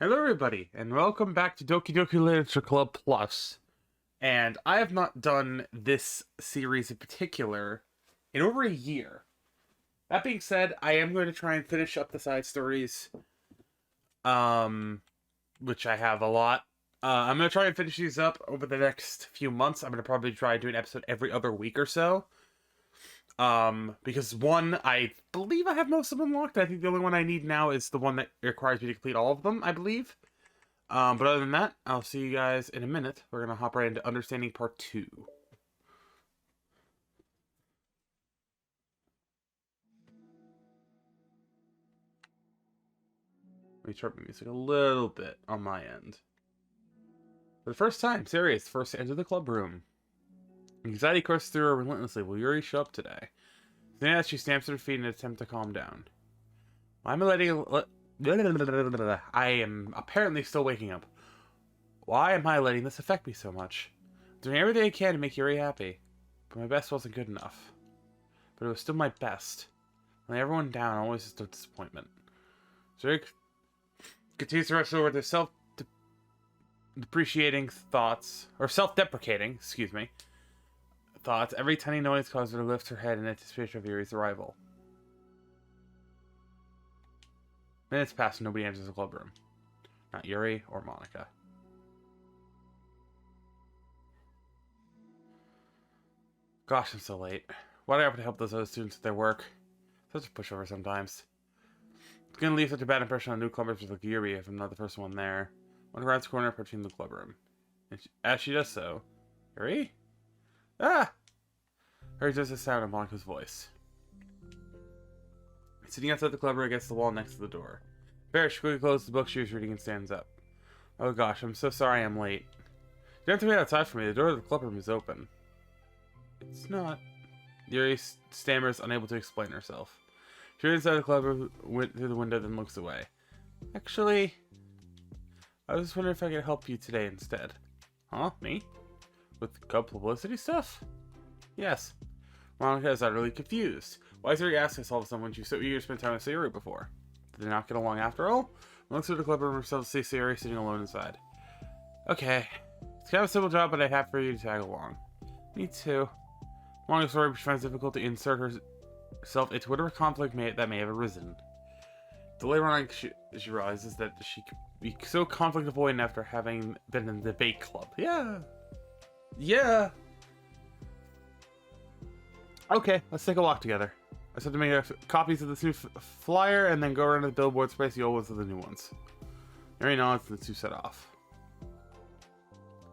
Hello everybody, and welcome back to Doki Doki Literature Club Plus. And I have not done this series in particular in over a year. That being said, I am going to try and finish up the side stories, which I have a lot. I'm going to try and finish these up over the next few months. I'm going to probably try and do an episode every other week or so. Because one, I believe I have most of them unlocked. I think the only one I need now is the one that requires me to complete all of them, I believe. But other than that, I'll see you guys in a minute. We're gonna hop right into Understanding Part 2. Let me turn my music a little bit on my end. For the first time, Sari is first to enter the club room. Anxiety courses through her relentlessly. Will Yuri show up today? Then as she stamps at her feet in an attempt to calm down. Why am I letting... I am apparently still waking up. Why am I letting this affect me so much? I'm doing everything I can to make Yuri happy. But my best wasn't good enough. But it was still my best. Letting everyone down always is a disappointment. Yuri continues to wrestle with her self-depreciating thoughts. Or self-deprecating, excuse me. Thoughts. Every tiny noise causes her to lift her head in anticipation of Yuri's arrival. Minutes pass and nobody enters the club room. Not Yuri or Monica. Gosh, I'm so late. Why do I have to help those other students with their work? Such a pushover sometimes. It's gonna leave such a bad impression on new clubbers like Yuri if I'm not the first one there. One around the corner approaching the club room. And as she does so, Yuri? Ah! Heard just a sound of Monica's voice. Sitting outside the club room against the wall next to the door. She quickly closes the book she was reading and stands up. Oh gosh, I'm so sorry I'm late. You don't have to wait outside for me. The door to the club room is open. It's not. Yuri stammers, unable to explain herself. She runs inside the club room, went through the window, then looks away. Actually, I was just wondering if I could help you today instead. Huh? Me? With club publicity stuff? Yes. Monica is utterly confused. Why is Yuri asking us all of a sudden when she so eager to spend time with Sayuri before? Did they not get along after all? Looks through the club room herself to see Sayuri sitting alone inside. Okay. It's kind of a simple job, but I have for you to tag along. Me too. Long story, she finds it difficult to insert herself into whatever conflict that may have arisen. The later on, she realizes that she could be so conflict avoidant after having been in the debate club. Yeah. Yeah. Okay, let's take a walk together. I said to make copies of this new flyer and then go around to the billboards, place the old ones with the new ones. Yuri nods and the two set off.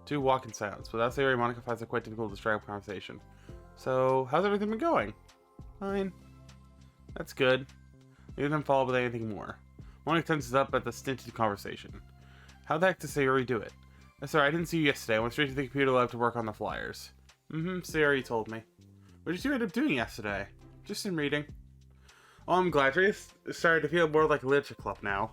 Two walk in silence. Without Sayuri, Monica finds it quite difficult to strike up conversation. So, how's everything been going? Fine. That's good. Leave them follow with anything more. Monica tenses up at the stinted conversation. How the heck did Sayuri do it? I'm sorry, I didn't see you yesterday. I went straight to the computer lab to work on the flyers. Sayuri told me. What did you end up doing yesterday? Just some reading. Oh, I'm glad. You're starting to feel more like a literature club now.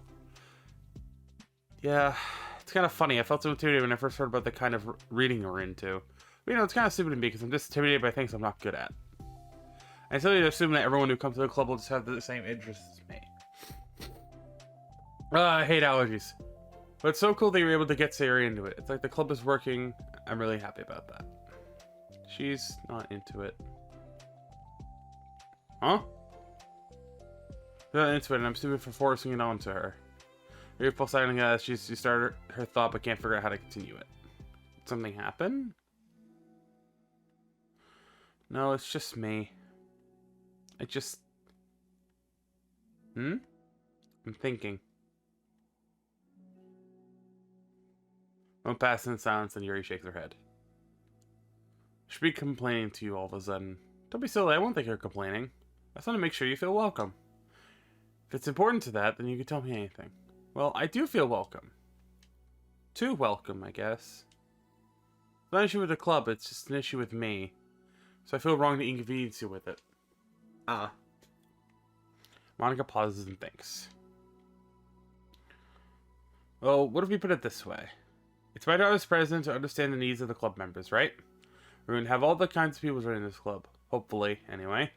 Yeah, it's kind of funny. I felt so intimidated when I first heard about the kind of reading we're into. But, you know, it's kind of stupid to me because I'm just intimidated by things I'm not good at. I tell you to assume that everyone who comes to the club will just have the same interests as me. I hate allergies. But it's so cool that you were able to get Sayuri into it. It's like the club is working. I'm really happy about that. She's not into it. Huh? Not into it, and I'm stupid for forcing it on to her. Very full silent as she started her thought but can't figure out how to continue it. Did something happen? No, it's just me. I'm thinking. Won't pass in silence, and Yuri shakes her head. Should be complaining to you all of a sudden. Don't be silly, I won't think you're complaining. I just want to make sure you feel welcome. If it's important to that, then you can tell me anything. Well, I do feel welcome. Too welcome, I guess. It's not an issue with the club, it's just an issue with me. So I feel wrong to inconvenience you with it. Monica pauses and thinks. Well, what if we put it this way? It's my job as president to understand the needs of the club members, right? We're going to have all the kinds of people joining this club. Hopefully, anyway.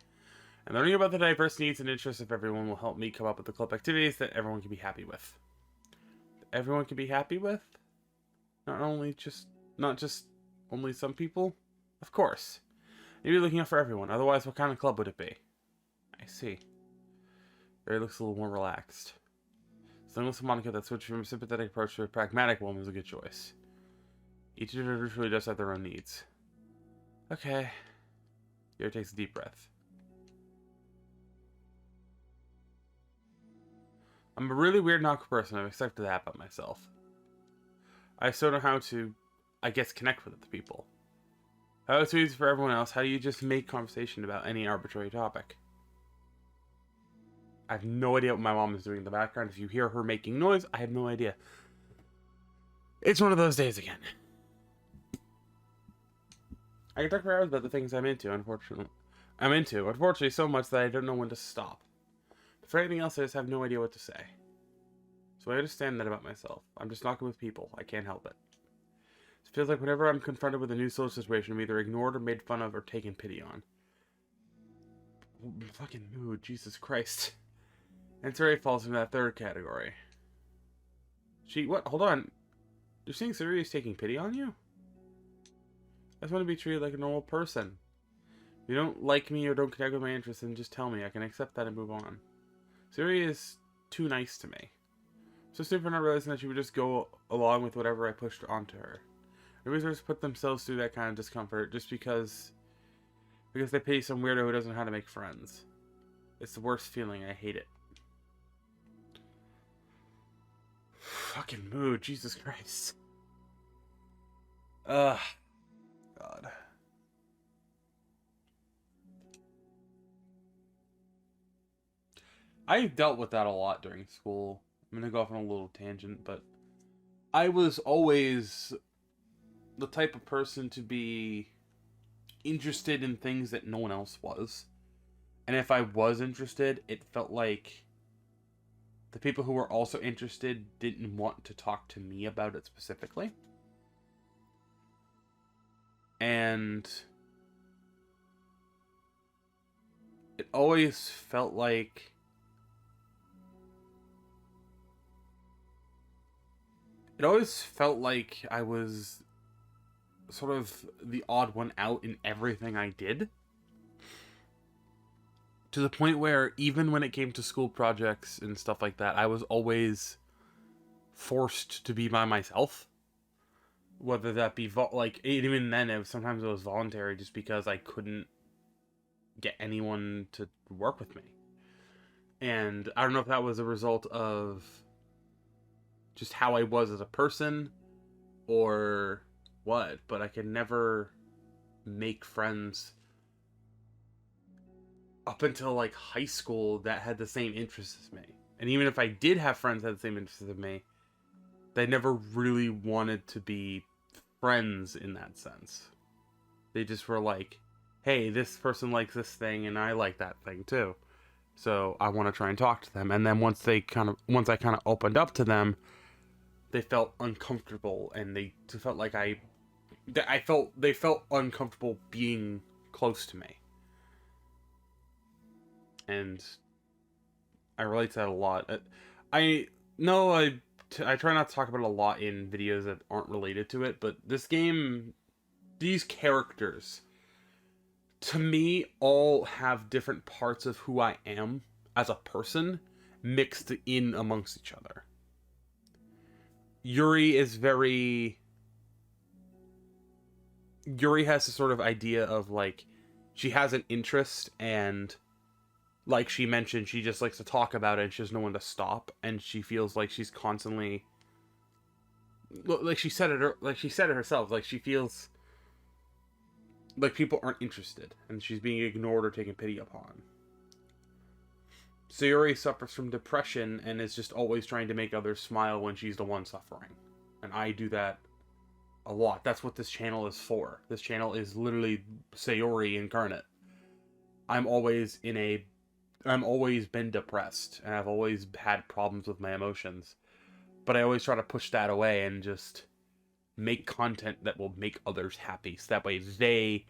And learning about the diverse needs and interests of everyone will help me come up with the club activities that everyone can be happy with. everyone can be happy with? Not just only some people? Of course. You'd be looking out for everyone, otherwise what kind of club would it be? I see. Barry looks a little more relaxed. Singles Monica that switched from a sympathetic approach to a pragmatic one was a good choice. Each individual really does have their own needs. Okay. Yuri takes a deep breath. I'm a really weird and awkward person. I've accepted that about myself. I still know how to, I guess, connect with other people. How it's easy for everyone else, how do you just make conversation about any arbitrary topic? I have no idea what my mom is doing in the background. If you hear her making noise, I have no idea. It's one of those days again. I can talk for hours about the things I'm into, unfortunately. Unfortunately, so much that I don't know when to stop. But for anything else, I just have no idea what to say. So I understand that about myself. I'm just not good with people. I can't help it. It feels like whenever I'm confronted with a new social situation, I'm either ignored or made fun of or taken pity on. Fucking mood, Jesus Christ. And Suri falls into that third category. What? Hold on. You're saying Suri is taking pity on you? I just want to be treated like a normal person. If you don't like me or don't connect with my interests, then just tell me. I can accept that and move on. Suri is too nice to me. So stupid for not realizing that she would just go along with whatever I pushed onto her. Everybody just put themselves through that kind of discomfort just because they pity some weirdo who doesn't know how to make friends. It's the worst feeling. I hate it. Fucking mood, Jesus Christ. Ugh. God. I dealt with that a lot during school. I'm gonna go off on a little tangent, but I was always the type of person to be interested in things that no one else was. And if I was interested, it felt like the people who were also interested didn't want to talk to me about it specifically. And it always felt like I was sort of the odd one out in everything I did. To the point where even when it came to school projects and stuff like that, I was always forced to be by myself. Whether that be, even then, sometimes it was voluntary just because I couldn't get anyone to work with me. And I don't know if that was a result of just how I was as a person or what, but I could never make friends up until like high school that had the same interests as me. And even if I did have friends that had the same interests as me, they never really wanted to be friends in that sense. They just were like, hey, this person likes this thing and I like that thing too. So I want to try and talk to them. And then once I kind of opened up to them, they felt uncomfortable and they felt like they felt uncomfortable being close to me. And I relate to that a lot. I know I try not to talk about it a lot in videos that aren't related to it, but this game, these characters, to me, all have different parts of who I am as a person mixed in amongst each other. Yuri has this sort of idea of like, she has an interest and like she mentioned, she just likes to talk about it and she has no one to stop, and she feels like she's constantly, like she said it herself, like she feels like people aren't interested and she's being ignored or taken pity upon. Sayori suffers from depression and is just always trying to make others smile when she's the one suffering. And I do that a lot. That's what this channel is for. This channel is literally Sayori incarnate. I've always been depressed, and I've always had problems with my emotions. But I always try to push that away and just make content that will make others happy, so that way they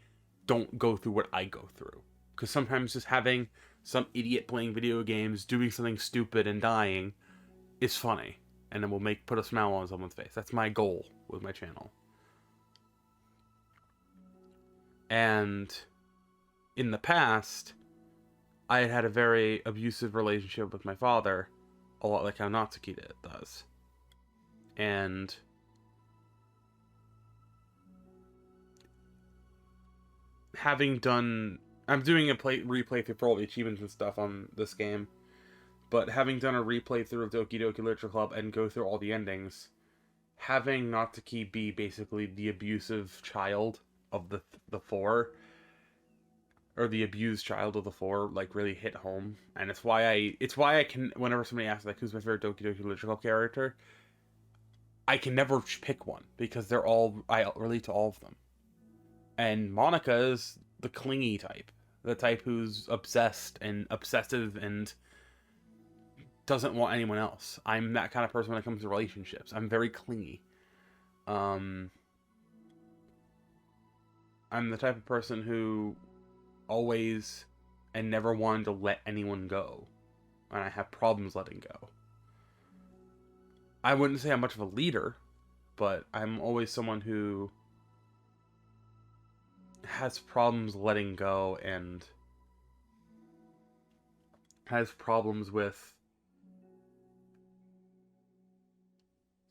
don't go through what I go through. Because sometimes just having some idiot playing video games, doing something stupid and dying is funny. and it will put a smile on someone's face. That's my goal with my channel. And in the past, I had a very abusive relationship with my father, a lot like how Natsuki does. And having done... I'm doing a replay through for all the achievements and stuff on this game, but having done a replay through of Doki Doki Literature Club and go through all the endings, having Natsuki be basically the abusive child of the four, or the abused child of the four, like, really hit home. And it's why I can, whenever somebody asks, like, who's my favorite Doki Doki Literature Club character, I can never pick one, because I relate to all of them. And Monica is the clingy type. The type who's obsessed and obsessive and doesn't want anyone else. I'm that kind of person when it comes to relationships. I'm very clingy. I'm the type of person who always and never wanted to let anyone go. And I have problems letting go. I wouldn't say I'm much of a leader, but I'm always someone who has problems letting go and has problems with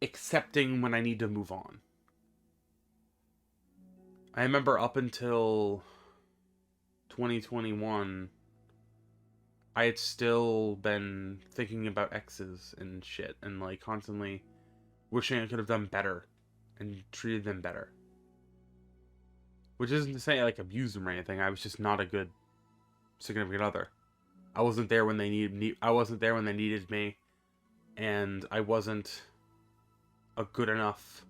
accepting when I need to move on. I remember up until 2021, I had still been thinking about exes and shit, and like constantly wishing I could have done better and treated them better. Which isn't to say I like abused them or anything. I was just not a good significant other. I wasn't there when they needed me, and I wasn't a good enough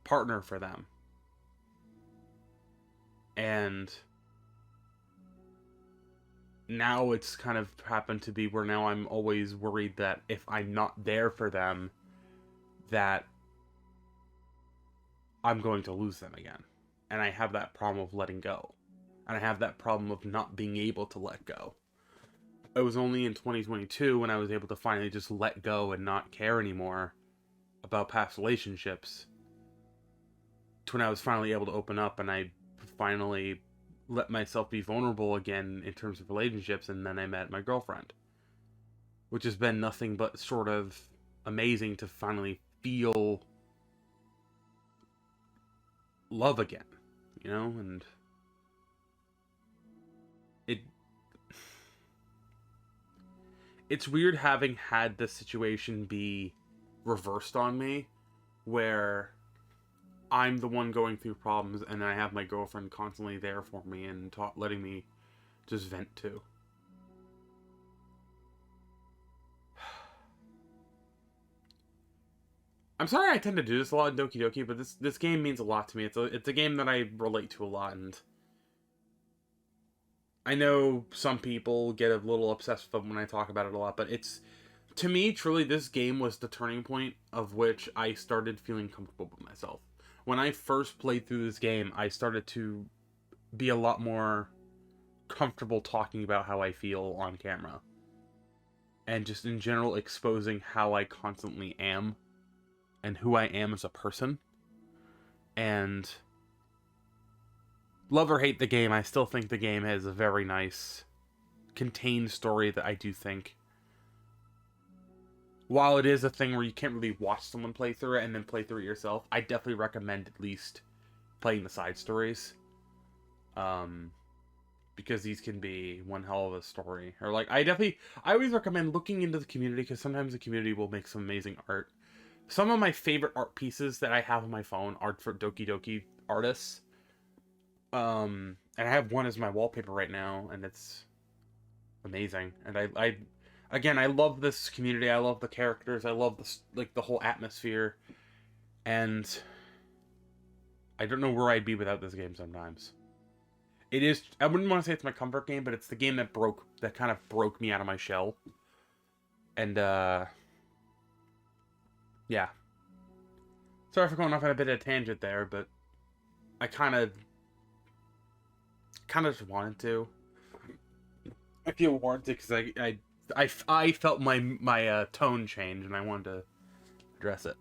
partner for them. And now it's kind of happened to be where now I'm always worried that if I'm not there for them, that I'm going to lose them again. And I have that problem of letting go. And I have that problem of not being able to let go. It was only in 2022 when I was able to finally just let go and not care anymore about past relationships, to when I was finally able to open up and I finally let myself be vulnerable again in terms of relationships. And then I met my girlfriend, which has been nothing but sort of amazing to finally feel love again, you know. And it's weird having had this situation be reversed on me, where I'm the one going through problems and I have my girlfriend constantly there for me and letting me just vent too. I'm sorry I tend to do this a lot in Doki Doki, but this game means a lot to me. It's a game that I relate to a lot, and I know some people get a little obsessed with it when I talk about it a lot, but to me, truly, this game was the turning point of which I started feeling comfortable with myself. When I first played through this game, I started to be a lot more comfortable talking about how I feel on camera. And just in general exposing how I constantly am and who I am as a person. And love or hate the game, I still think the game has a very nice contained story that I do think, while it is a thing where you can't really watch someone play through it and then play through it yourself, I definitely recommend at least playing the side stories. Because these can be one hell of a story. Or like, I always recommend looking into the community, because sometimes the community will make some amazing art. Some of my favorite art pieces that I have on my phone are for Doki Doki artists. And I have one as my wallpaper right now, and it's amazing. And again, I love this community. I love the characters. I love the whole atmosphere. And I don't know where I'd be without this game sometimes. It is, I wouldn't want to say it's my comfort game, but it's the game that kind of broke me out of my shell. And, yeah. Sorry for going off on a bit of a tangent there, but I kind of just wanted to. I feel warranted because I I felt my tone change, and I wanted to address it.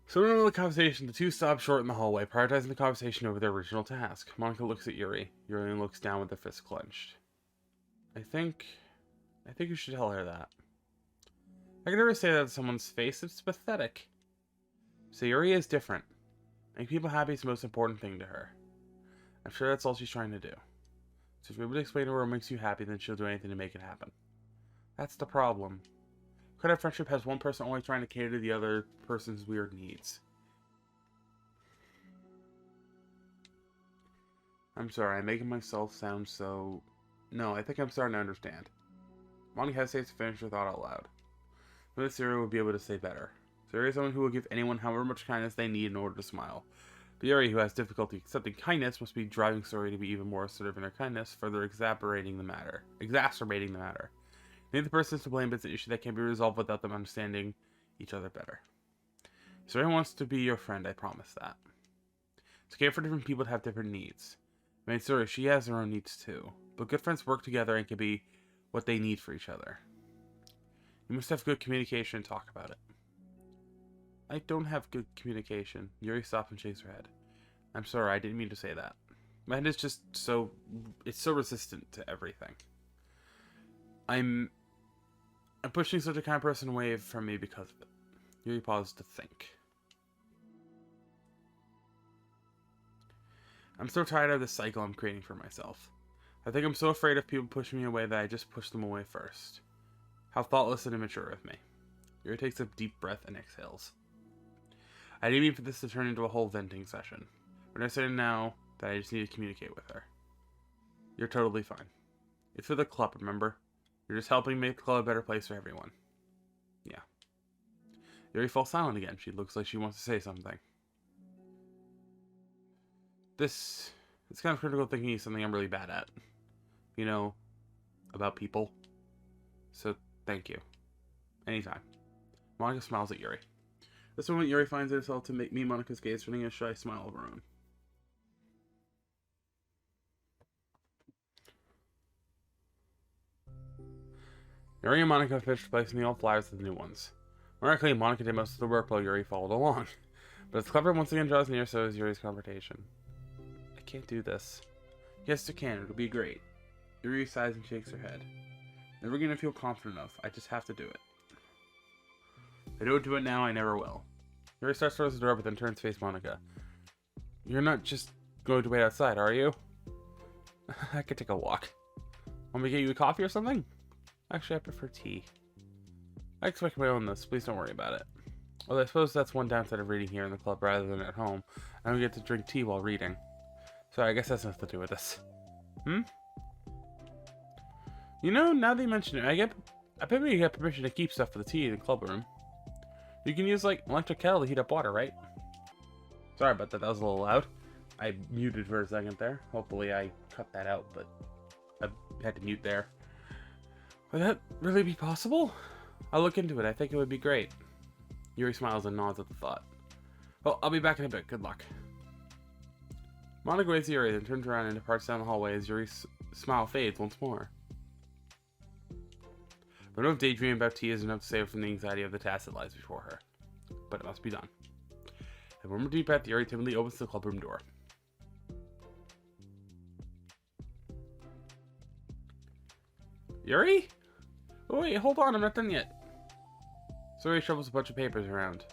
So in the middle of the conversation, the two stop short in the hallway, prioritizing the conversation over their original task. Monica looks at Yuri. Yuri looks down with their fists clenched. I think you should tell her that. I can never say that to someone's face. It's pathetic. So Yuri is different. Make people happy is the most important thing to her. I'm sure that's all she's trying to do. So if you're able to explain to her what makes you happy, then she'll do anything to make it happen. That's the problem. What kind of friendship has one person only trying to cater to the other person's weird needs? I'm sorry, I'm making myself sound so... No, I think I'm starting to understand. Monica hesitates to finish her thought out loud. But this Yuri would be able to say better. So Yuri is someone who will give anyone however much kindness they need in order to smile. But Yuri, who has difficulty accepting kindness, must be driving Story to be even more assertive in her kindness, further exacerbating the matter. Neither person is to blame, but it's an issue that can be resolved without them understanding each other better. Story wants to be your friend, I promise that. It's okay for different people to have different needs. I mean, Story, she has her own needs too. But good friends work together and can be what they need for each other. You must have good communication and talk about it. I don't have good communication. Yuri stops and shakes her head. I'm sorry, I didn't mean to say that. My head is just so... It's so resistant to everything. I'm pushing such a kind of person away from me because of it. Yuri paused to think. I'm so tired of this cycle I'm creating for myself. I think I'm so afraid of people pushing me away that I just push them away first. How thoughtless and immature of me. Yuri takes a deep breath and exhales. I didn't mean for this to turn into a whole venting session. But I said now that I just need to communicate with her. You're totally fine. It's for the club, remember? You're just helping make the club a better place for everyone. Yeah. Yuri falls silent again. She looks like she wants to say something. This kind of critical thinking is something I'm really bad at. You know, about people. So, thank you. Anytime. Monica smiles at Yuri. This moment, Yuri finds herself to make me Monica's gaze, turning a shy smile of her own. Yuri and Monica finished placing the old flyers with the new ones. Miraculously, Monica did most of the work while Yuri followed along. But as Clever once again draws near, so is Yuri's confrontation. I can't do this. Yes, you can. It'll be great. Yuri sighs and shakes her head. Never gonna feel confident enough. I just have to do it. If I don't do it now, I never will. Yuri starts towards the door, but then turns to face Monica. You're not just going to wait outside, are you? I could take a walk. Want me to get you a coffee or something? Actually, I prefer tea. I expect my own this. Please don't worry about it. Well, I suppose that's one downside of reading here in the club rather than at home. I don't get to drink tea while reading. So I guess that's nothing to do with this. You know, now that you mention it, I bet we get permission to keep stuff for the tea in the club room. You can use, like, electric kettle to heat up water, right? Sorry about that, that was a little loud. I muted for a second there. Hopefully I cut that out, but I had to mute there. Would that really be possible? I'll look into it, I think it would be great. Yuri smiles and nods at the thought. Well, I'll be back in a bit, good luck. Monica waves to Yuri, then turns around and departs down the hallway as Yuri's smile fades once more. But enough daydreaming about tea is enough to save her from the anxiety of the task that lies before her. But it must be done. A warm deep breath, Yuri timidly opens the clubroom door. Yuri? Oh wait, hold on, I'm not done yet. So Yuri shovels a bunch of papers around.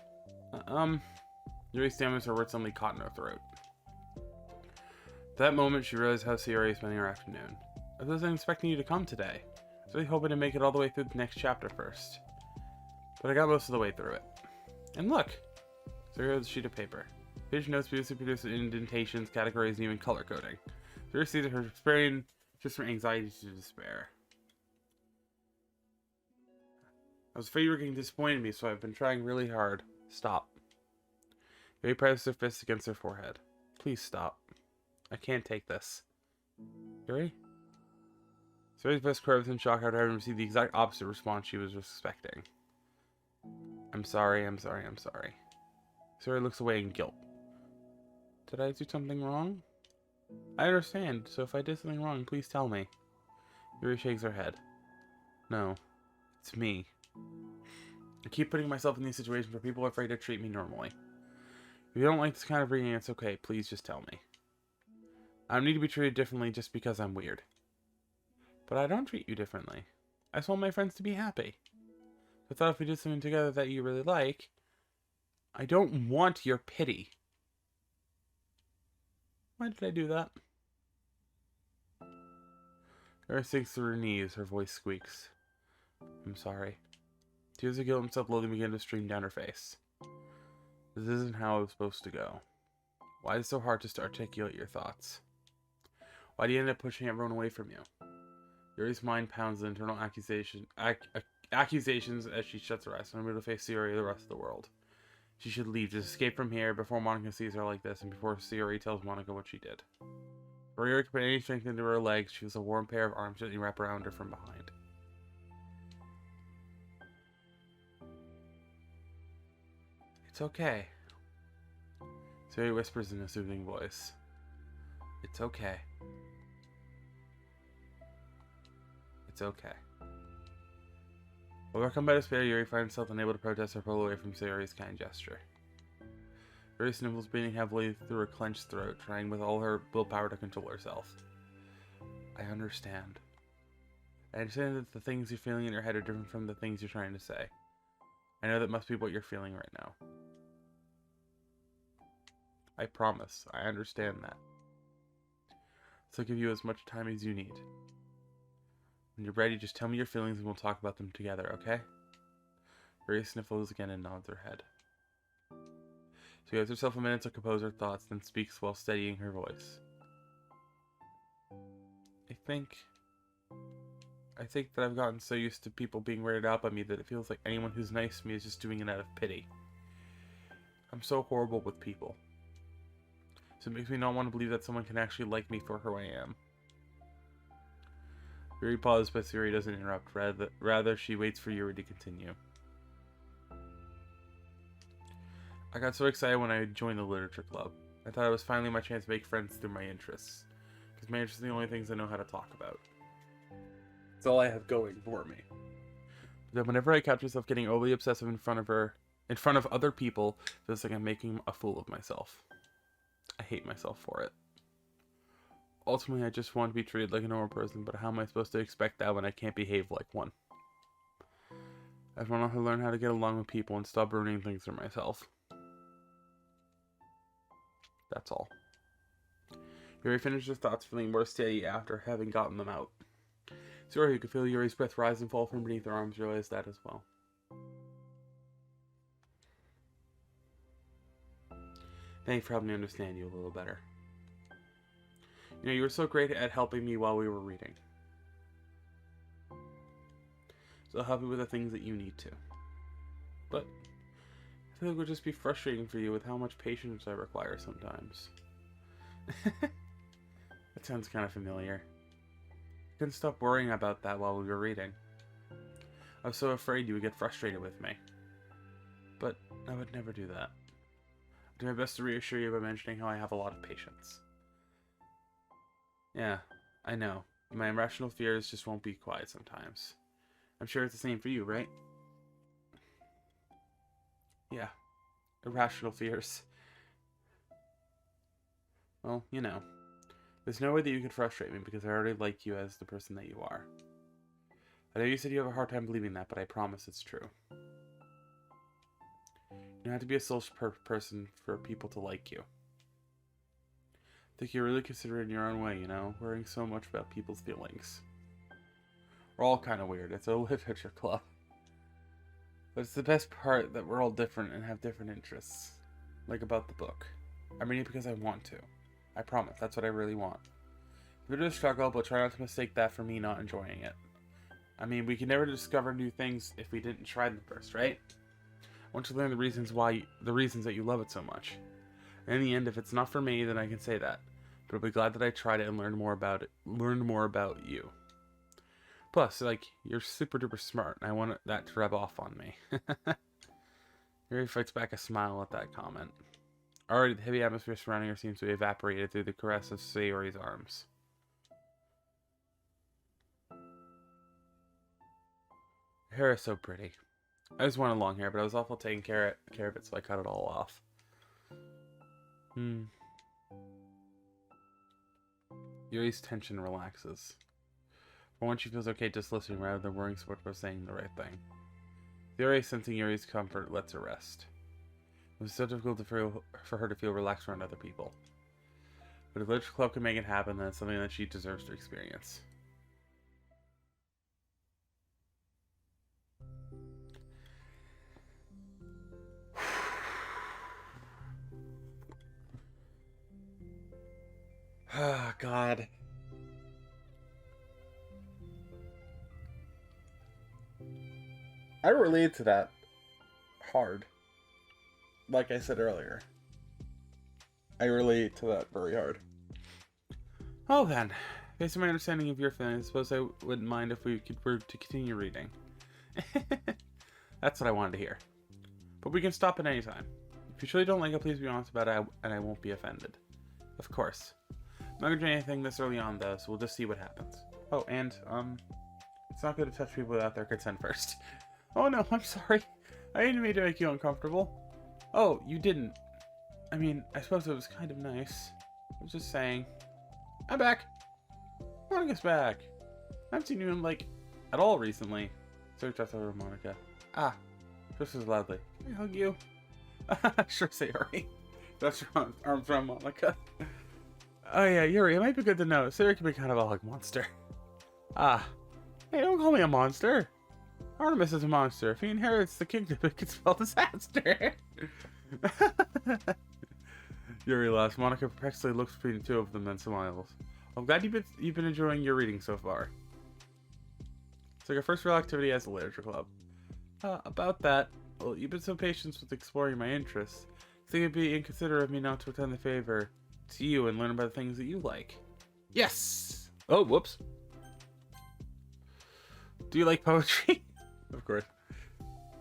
Yuri stammers her words suddenly caught in her throat. At that moment, she realized how Yuri is spending her afternoon. I wasn't expecting you to come today. I was really hoping to make it all the way through the next chapter first. But I got most of the way through it. And look! So here's a sheet of paper. Page notes previously produced with indentations, categories, and even color coding. Yuri sees her spreading just from anxiety to despair. I was afraid you were getting disappointed in me, so I've been trying really hard. Stop. Yuri presses her fist against her forehead. Please stop. I can't take this. Yuri? Yuri's voice curves in shock after having received the exact opposite response she was expecting. I'm sorry, I'm sorry, I'm sorry. Yuri looks away in guilt. Did I do something wrong? I understand, so if I did something wrong, please tell me. Yuri shakes her head. No. It's me. I keep putting myself in these situations where people are afraid to treat me normally. If you don't like this kind of reading, it's okay. Please just tell me. I don't need to be treated differently just because I'm weird. But I don't treat you differently. I just want my friends to be happy. I thought if we did something together that you really like, I don't want your pity. Why did I do that? Yuri sinks to her knees. Her voice squeaks. I'm sorry. Tears of guilt and self-loathing begin to stream down her face. This isn't how it was supposed to go. Why is it so hard just to articulate your thoughts? Why do you end up pushing everyone away from you? Yuri's mind pounds the internal accusations as she shuts her eyes, unable to face Sayori the rest of the world. She should leave, just escape from here before Monica sees her like this and before Sayori tells Monica what she did. Before Yuri could put any strength into her legs, she was a warm pair of arms gently wrapped around her from behind. It's okay. Sayori whispers in a soothing voice. It's okay. It's okay. Overcome by despair, Yuri finds herself unable to protest or pull away from Sayori's kind gesture. Yuri sniffles, breathing heavily through her clenched throat, trying with all her willpower to control herself. I understand. I understand that the things you're feeling in your head are different from the things you're trying to say. I know that must be what you're feeling right now. I promise, I understand that. So I'll give you as much time as you need. When you're ready, just tell me your feelings and we'll talk about them together, okay? Yuri sniffles again and nods her head. She gives herself a minute to compose her thoughts, then speaks while steadying her voice. I think that I've gotten so used to people being weirded out by me that it feels like anyone who's nice to me is just doing it out of pity. I'm so horrible with people. So it makes me not want to believe that someone can actually like me for who I am. Yuri pauses, but Yuri doesn't interrupt. Rather, she waits for Yuri to continue. I got so excited when I joined the literature club. I thought it was finally my chance to make friends through my interests. Because my interests are the only things I know how to talk about. It's all I have going for me. But then whenever I catch myself getting overly obsessive in front of other people, it feels like I'm making a fool of myself. I hate myself for it. Ultimately, I just want to be treated like a normal person, but how am I supposed to expect that when I can't behave like one? I want to learn how to get along with people and stop ruining things for myself. That's all. Yuri finished his thoughts, feeling more steady after having gotten them out. Sayori, who could feel Yuri's breath rise and fall from beneath her arms, realized that as well. Thanks for helping me understand you a little better. You know, you were so great at helping me while we were reading. So I'll help you with the things that you need to. But I feel like it would just be frustrating for you with how much patience I require sometimes. That sounds kind of familiar. I couldn't stop worrying about that while we were reading. I was so afraid you would get frustrated with me. But I would never do that. I'll do my best to reassure you by mentioning how I have a lot of patience. Yeah, I know. My irrational fears just won't be quiet sometimes. I'm sure it's the same for you, right? Yeah, irrational fears. Well, you know, there's no way that you could frustrate me because I already like you as the person that you are. I know you said you have a hard time believing that, but I promise it's true. You don't have to be a social person for people to like you. I think you're really considerate in your own way, you know, worrying so much about people's feelings. We're all kind of weird. It's a literature club. But it's the best part that we're all different and have different interests. Like about the book. I'm reading it because I want to. I promise, that's what I really want. It's a bit of a struggle, but try not to mistake that for me not enjoying it. I mean, we can never discover new things if we didn't try them first, right? I want you to learn the reasons that you love it so much. And in the end, if it's not for me, then I can say that. But I'll be glad that I tried it and learned more about you. Plus, like, you're super duper smart, and I want that to rub off on me. Yuri fights back a smile at that comment. Already, the heavy atmosphere surrounding her seems to be evaporated through the caress of Sayori's arms. Your hair is so pretty. I just wanted long hair, but I was awful taking care of it, so I cut it all off. Yuri's tension relaxes. For once, she feels okay just listening rather than worrying so much about saying the right thing. Yuri, sensing Yuri's comfort, lets her rest. It was so difficult for her to feel relaxed around other people. But if Literature Club can make it happen, then it's something that she deserves to experience. Ah, God. I relate to that hard. Like I said earlier. I relate to that very hard. Oh then, based on my understanding of your feelings, I suppose I wouldn't mind if we were to continue reading. That's what I wanted to hear. But we can stop at any time. If you truly don't like it, please be honest about it, and I won't be offended. Of course. I'm not gonna do anything this early on, though, so we'll just see what happens. Oh, and, it's not good to touch people without their consent first. Oh no, I'm sorry. I didn't mean to make you uncomfortable. Oh, you didn't. I mean, I suppose it was kind of nice. I was just saying. I'm back. Monica's back. I haven't seen you in, like, at all recently. So just over Monica. Ah, just as loudly. Can I hug you? Sure, say Yuri. That's your arms around Monica. Oh yeah, Yuri, it might be good to know. Sayori can be kind of a hug monster. Ah. Hey, don't call me a monster. Artemis is a monster. If he inherits the kingdom, it could spell disaster. Yuri laughs. Monica perplexedly looks between the two of them, then smiles. I'm glad you've been enjoying your reading so far. It's like our first real activity as a literature club. About that, well, you've been so patient with exploring my interests. I think it'd be inconsiderate of me not to return the favor to you and learn about the things that you like. Yes! Oh, whoops. Do you like poetry? Of course.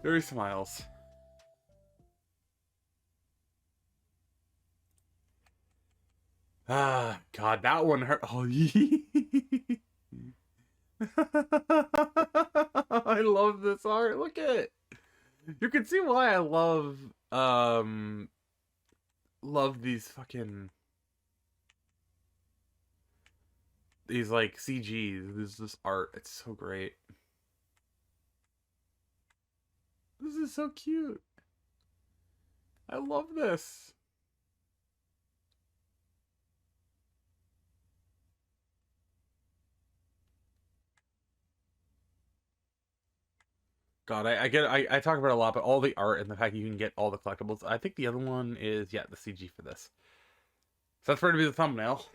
Yuri smiles. Ah, God, that one hurt. Oh, I love this art. Look at it. You can see why I love these fucking like CGs. This art. It's so great. This is so cute. I love this. God, I talk about it a lot, but all the art and the fact you can get all the collectibles. I think the other one is, yeah, the CG for this. So that's going to be the thumbnail.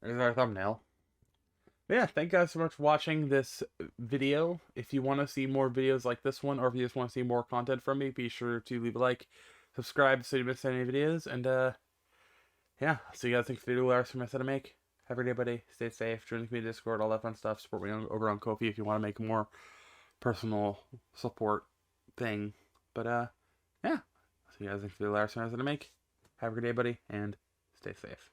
There's our thumbnail. But yeah, thank you guys so much for watching this video. If you want to see more videos like this one, or if you just want to see more content from me, be sure to leave a like, subscribe so you don't miss any videos, and yeah, I'll see you guys next video. Last time I said to make. Have a good day, buddy. Stay safe. Join the community Discord, all that fun stuff. Support me over on Ko-fi if you want to make a more personal support thing. But yeah, I'll see you guys next video. Last time I said to make. Have a good day, buddy, and stay safe.